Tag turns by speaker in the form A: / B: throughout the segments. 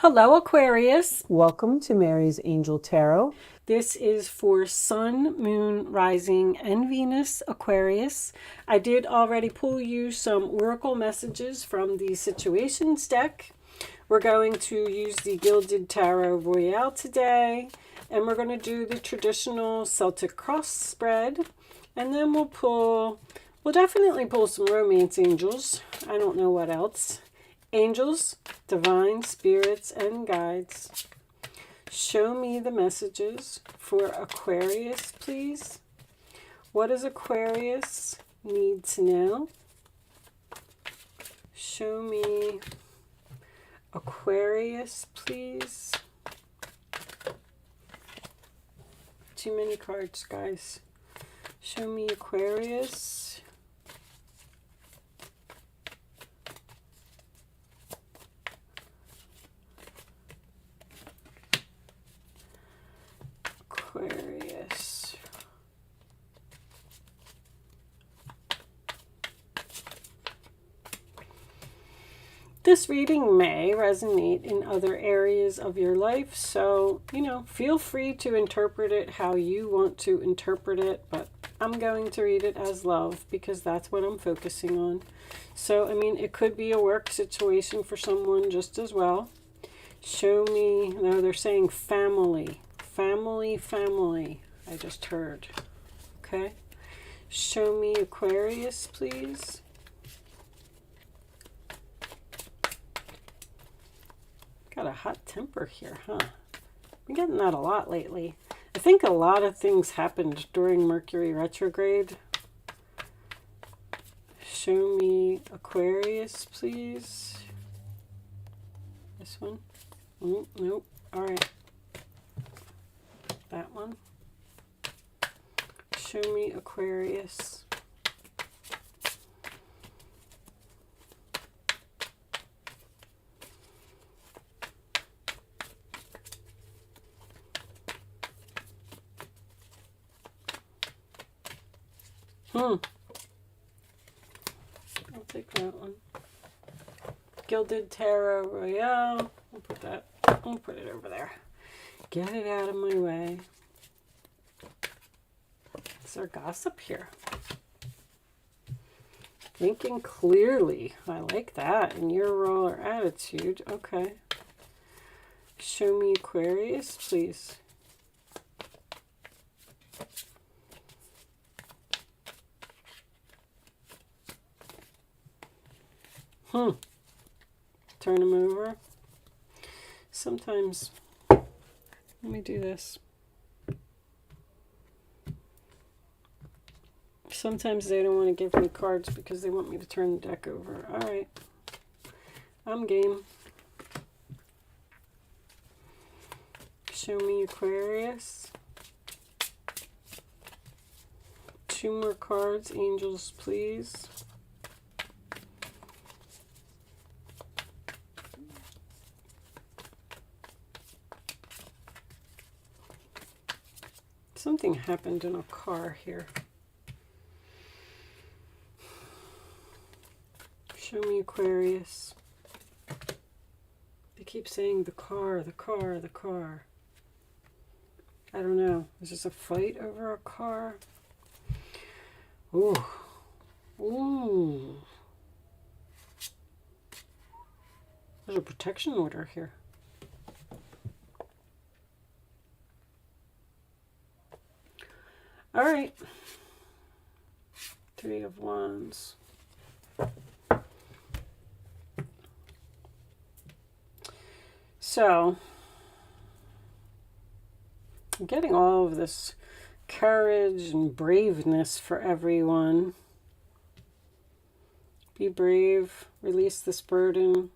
A: Hello, Aquarius.
B: Welcome to Mary's Angel Tarot.
A: This is for Sun, Moon, Rising, and Venus, Aquarius. I did already pull you some oracle messages from the Situations deck. We're going to use the Gilded Tarot Royale today, and we're going to do the traditional Celtic cross spread, and then we'll definitely pull some romance angels. I don't know what else. Angels, divine spirits, and guides, show me the messages for Aquarius, please. What does Aquarius need to know? Show me Aquarius, please. Too many cards, guys. Show me Aquarius. Aquarius. This reading may resonate in other areas of your life, so, feel free to interpret it how you want to interpret it, but I'm going to read it as love because that's what I'm focusing on. So, it could be a work situation for someone just as well. Show me, no, they're saying family. Family, I just heard. Okay. Show me Aquarius, please. Got a hot temper here, huh? I'm getting that a lot lately. I think a lot of things happened during Mercury retrograde. Show me Aquarius, please. This one? Nope. All right. That one. Show me Aquarius. I'll take that one. Gilded Tarot Royale. I'll put it over there. Get it out of my way. Is there gossip here? Thinking clearly. I like that. And your role or attitude. Okay. Show me Aquarius, please. Turn them over. Sometimes, let me do this. Sometimes they don't want to give me cards because they want me to turn the deck over. All right. I'm game. Show me Aquarius. 2 more cards, angels, please. Something happened in a car here. Show me Aquarius. They keep saying the car. I don't know. Is this a fight over a car? Ooh. There's a protection order here. All right. 3 of Wands. So, I'm getting all of this courage and braveness for everyone. Be brave. Release this burden.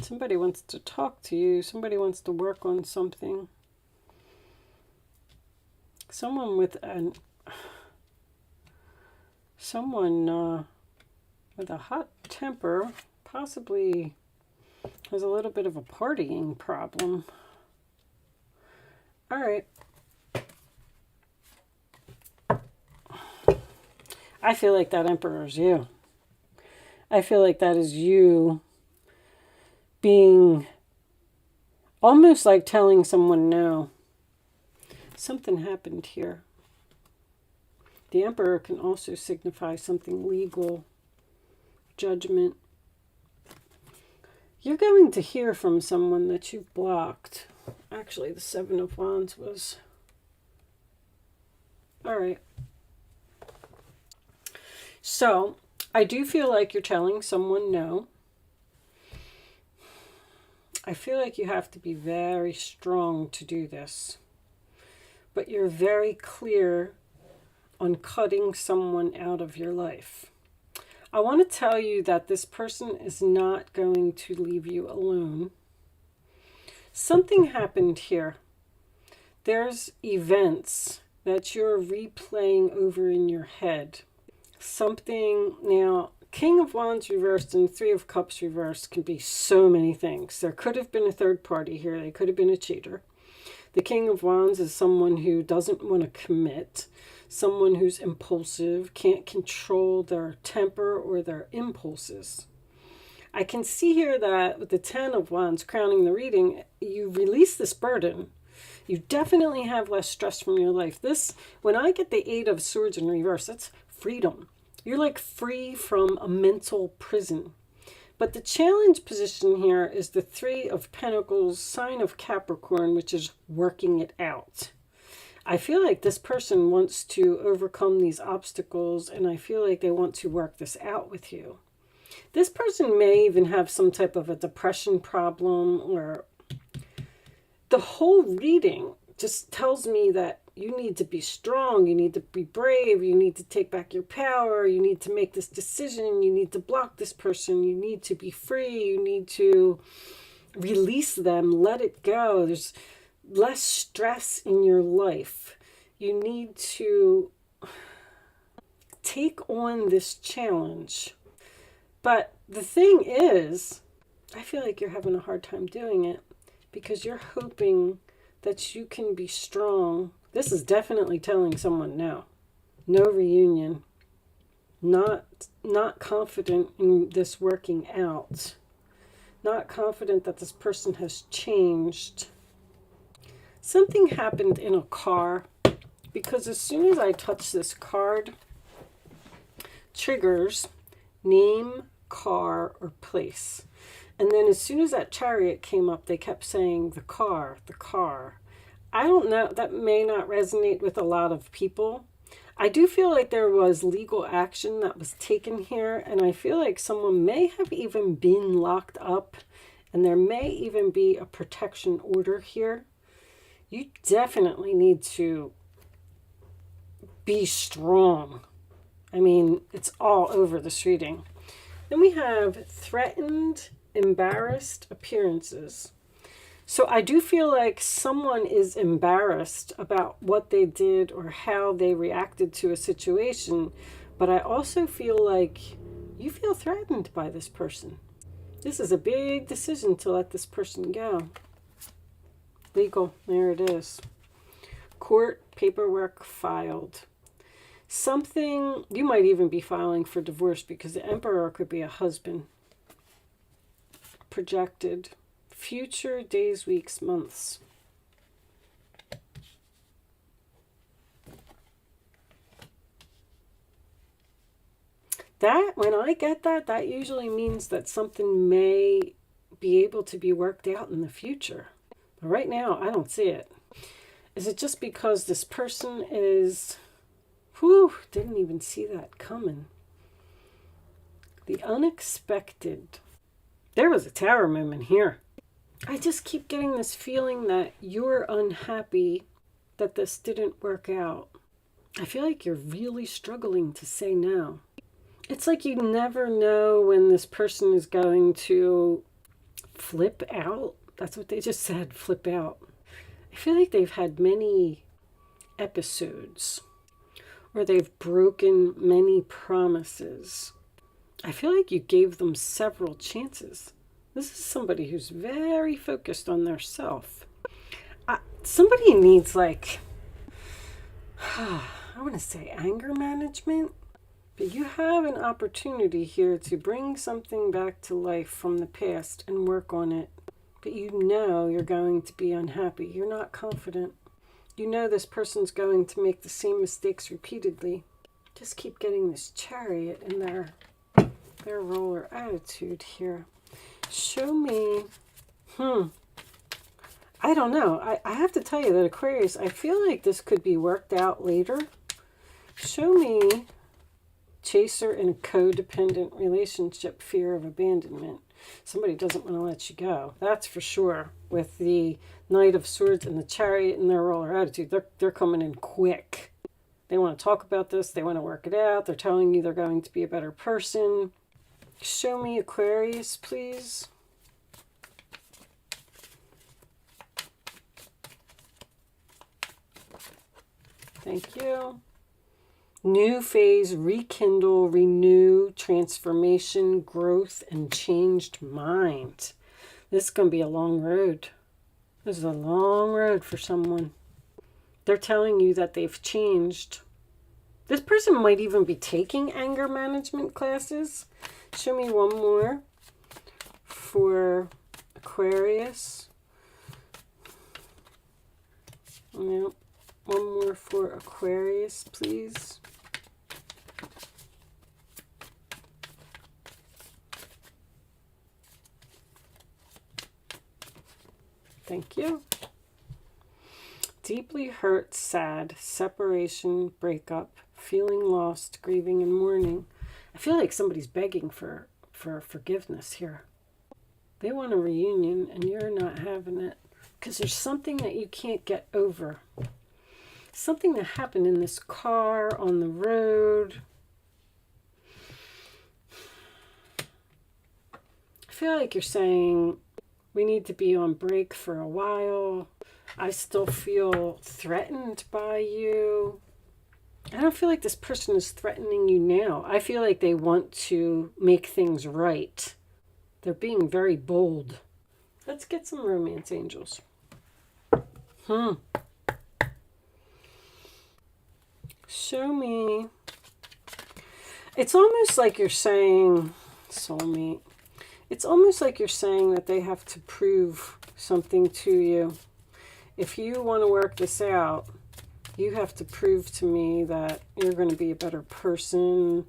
A: Somebody wants to talk to you. Somebody wants to work on something. Someone with a hot temper possibly has a little bit of a partying problem. All right. I feel like that Emperor is you. I feel like that is you being Almost like telling someone no. Something happened here. The Emperor can also signify something legal, judgment. You're going to hear from someone that you've blocked. Actually, the Seven of Wands was... All right. So, I do feel like you're telling someone no. I feel like you have to be very strong to do this. But you're very clear on cutting someone out of your life. I want to tell you that this person is not going to leave you alone. Something happened here. There's events that you're replaying over in your head. Something, now, King of Wands reversed and Three of Cups reversed can be so many things. There could have been a third party here. They could have been a cheater. The King of Wands is someone who doesn't want to commit, someone who's impulsive, can't control their temper or their impulses. I can see here that with the Ten of Wands crowning the reading, you release this burden. You definitely have less stress from your life. This, when I get the Eight of Swords in reverse, that's freedom. You're like free from a mental prison. But the challenge position here is the Three of Pentacles, sign of Capricorn, which is working it out. I feel like this person wants to overcome these obstacles, and I feel like they want to work this out with you. This person may even have some type of a depression problem, or the whole reading just tells me that you need to be strong, you need to be brave, you need to take back your power, you need to make this decision, you need to block this person, you need to be free, you need to release them, let it go. There's less stress in your life. You need to take on this challenge. But the thing is, I feel like you're having a hard time doing it because you're hoping that you can be strong. This is definitely telling someone no. No reunion. Not confident in this working out. Not confident that this person has changed. Something happened in a car, because as soon as I touch this card, triggers name, car, or place. And then as soon as that Chariot came up, they kept saying the car, the car. I don't know, that may not resonate with a lot of people. I do feel like there was legal action that was taken here, and I feel like someone may have even been locked up, and there may even be a protection order here. You definitely need to be strong. I mean, it's all over this reading. Then we have threatened, embarrassed appearances. So I do feel like someone is embarrassed about what they did or how they reacted to a situation, but I also feel like you feel threatened by this person. This is a big decision to let this person go. Legal, there it is. Court, paperwork filed. Something, you might even be filing for divorce because the Emperor could be a husband. Projected. Future days, weeks, months. That, when I get that, that usually means that something may be able to be worked out in the future. But right now, I don't see it. Is it just because this person is, didn't even see that coming. The unexpected. There was a tower moment here. I just keep getting this feeling that you're unhappy that this didn't work out. I feel like you're really struggling to say no. It's like you never know when this person is going to flip out. That's what they just said, flip out. I feel like they've had many episodes, or they've broken many promises. I feel like you gave them several chances. This is somebody who's very focused on their self. Somebody needs, like, I want to say anger management. But you have an opportunity here to bring something back to life from the past and work on it. but you know you're going to be unhappy. You're not confident. You know this person's going to make the same mistakes repeatedly. Just keep getting this Chariot in their roller attitude here. Show me, I don't know. I have to tell you that Aquarius, I feel like this could be worked out later. Show me chaser in a codependent relationship, fear of abandonment. Somebody doesn't want to let you go. That's for sure. With the Knight of Swords and the Chariot and their roller attitude, they're coming in quick. They want to talk about this. They want to work it out. They're telling you they're going to be a better person. Show me Aquarius, please. Thank you. New phase, rekindle, renew, transformation, growth, and changed mind. This is going to be a long road. This is a long road for someone. They're telling you that they've changed. This person might even be taking anger management classes. Show me one more for Aquarius. No, one more for Aquarius, please. Thank you. Deeply hurt, sad, separation, breakup, feeling lost, grieving, and mourning. I feel like somebody's begging for forgiveness here. They want a reunion and you're not having it because there's something that you can't get over. Something that happened in this car, on the road. I feel like you're saying, we need to be on break for a while. I still feel threatened by you. I don't feel like this person is threatening you now. I feel like they want to make things right. They're being very bold. Let's get some romance angels. Show me. It's almost like you're saying, soulmate. It's almost like you're saying that they have to prove something to you. If you want to work this out, you have to prove to me that you're going to be a better person,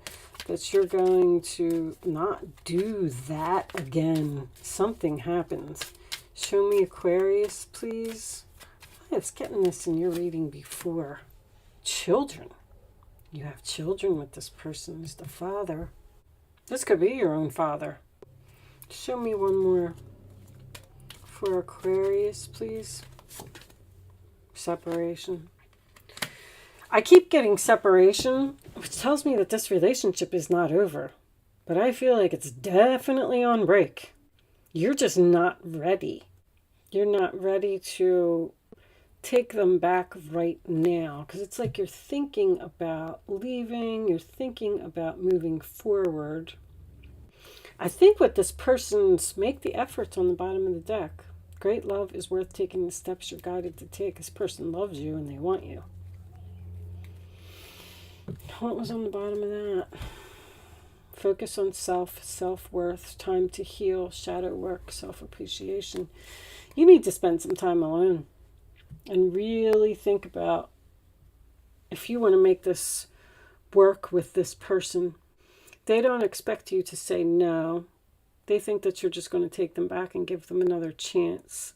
A: that you're going to not do that again. Something happens. Show me Aquarius, please. It's getting this in your reading before. Children. You have children with this person as the father. This could be your own father. Show me one more for Aquarius, please. Separation. I keep getting separation, which tells me that this relationship is not over. But I feel like it's definitely on break. You're just not ready. You're not ready to take them back right now. Because it's like you're thinking about leaving. You're thinking about moving forward. I think with this person's, make the efforts on the bottom of the deck. Great love is worth taking the steps you're guided to take. This person loves you and they want you. What was on the bottom of that? Focus on self, self-worth, time to heal, shadow work, self-appreciation. You need to spend some time alone and really think about if you want to make this work with this person. They don't expect you to say no. They think that you're just going to take them back and give them another chance.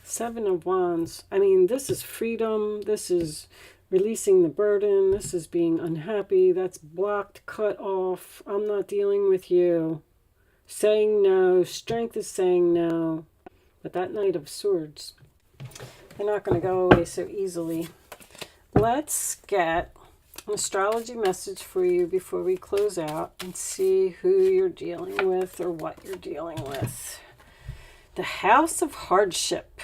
A: 7 of Wands. I mean, this is freedom. This is releasing the burden. This is being unhappy. That's blocked, cut off. I'm not dealing with you. Saying no. Strength is saying no. But that Knight of Swords, they're not going to go away so easily. Let's get an astrology message for you before we close out and see who you're dealing with or what you're dealing with. The House of Hardship,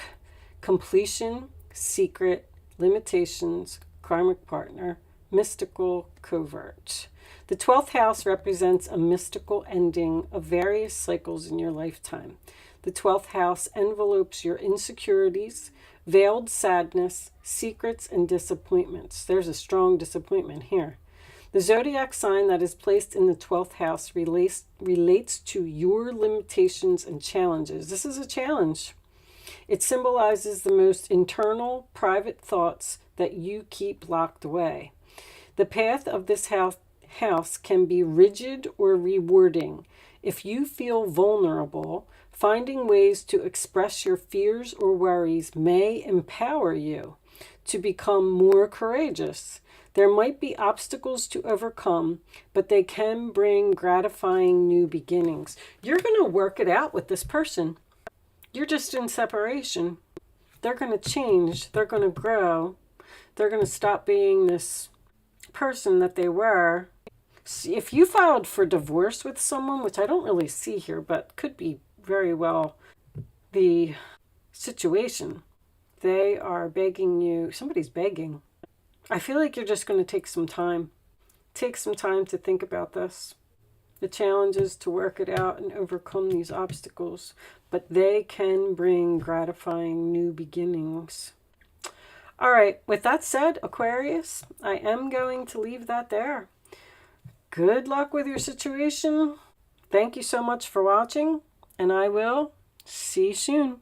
A: completion, secret, limitations, karmic partner, mystical, covert. The 12th house represents a mystical ending of various cycles in your lifetime. The 12th house envelopes your insecurities, veiled sadness, secrets, and disappointments. There's a strong disappointment here. The zodiac sign that is placed in the 12th house relates to your limitations and challenges. This is a challenge. It symbolizes the most internal, private thoughts that you keep locked away. The path of this house can be rigid or rewarding. If you feel vulnerable, finding ways to express your fears or worries may empower you to become more courageous. There might be obstacles to overcome, but they can bring gratifying new beginnings. You're going to work it out with this person. You're just in separation. They're going to change. They're going to grow. They're going to stop being this person that they were. If you filed for divorce with someone, which I don't really see here, but could be very well the situation, they are begging you. Somebody's begging. I feel like you're just going to take some time. Take some time to think about this. The challenge is to work it out and overcome these obstacles, but they can bring gratifying new beginnings. All right, with that said, Aquarius, I am going to leave that there. Good luck with your situation. Thank you so much for watching, and I will see you soon.